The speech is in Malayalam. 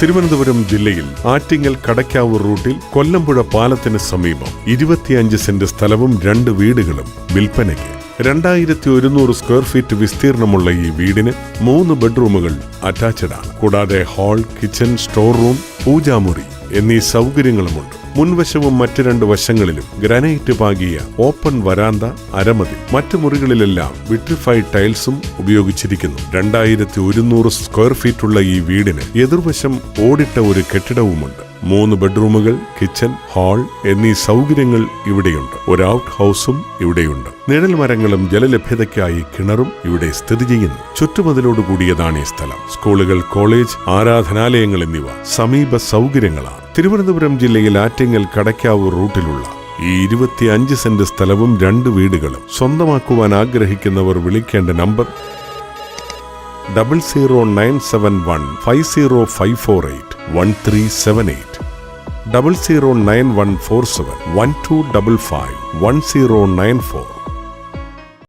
തിരുവനന്തപുരം ജില്ലയിൽ ആറ്റിങ്ങൽ കടയ്ക്കാവൂർ റൂട്ടിൽ കൊല്ലമ്പുഴ പാലത്തിന് സമീപം 25 സെന്റ് സ്ഥലവും 2 വീടുകളും വിൽപ്പനയ്ക്ക്. 2100 സ്ക്വയർ ഫീറ്റ് വിസ്തീർണമുള്ള ഈ വീടിന് 3 ബെഡ്റൂമുകൾ അറ്റാച്ച്ഡ് ആണ്. കൂടാതെ ഹാൾ, കിച്ചൺ, സ്റ്റോർ റൂം, പൂജാമുറി എന്നീ സൗകര്യങ്ങളുമുണ്ട്. മുൻവശവും മറ്റ് 2 വശങ്ങളിലും ഗ്രാനൈറ്റ് പാകിയ ഓപ്പൺ വരാന്ത, അരമതി. മറ്റു മുറികളിലെല്ലാം വിട്രിഫൈഡ് ടൈൽസും ഉപയോഗിച്ചിരിക്കുന്നു. 2100 സ്ക്വയർ ഫീറ്റുള്ള ഈ വീടിന് എതിർവശം ഓടിട്ട ഒരു കെട്ടിടവുമുണ്ട്. 3 ബെഡ്റൂമുകൾ, കിച്ചൺ, ഹാൾ എന്നീ സൗകര്യങ്ങൾ ഇവിടെയുണ്ട്. ഒരു ഔട്ട് ഹൗസും ഇവിടെയുണ്ട്. നിഴൽ മരങ്ങളും ജലലഭ്യതയ്ക്കായി കിണറും ഇവിടെ സ്ഥിതി ചെയ്യുന്നു. ചുറ്റുമതിലോടുകൂടിയതാണ് ഈ സ്ഥലം. സ്കൂളുകൾ, കോളേജ്, ആരാധനാലയങ്ങൾ എന്നിവ സമീപ സൗകര്യങ്ങളാണ്. തിരുവനന്തപുരം ജില്ലയിൽ ആറ്റിങ്ങൽ കടയ്ക്കാവൂർ റൂട്ടിലുള്ള ഈ 25 സെന്റ് സ്ഥലവും 2 വീടുകളും സ്വന്തമാക്കുവാൻ ആഗ്രഹിക്കുന്നവർ വിളിക്കേണ്ട നമ്പർ 00971505448 1378 00914712551 1094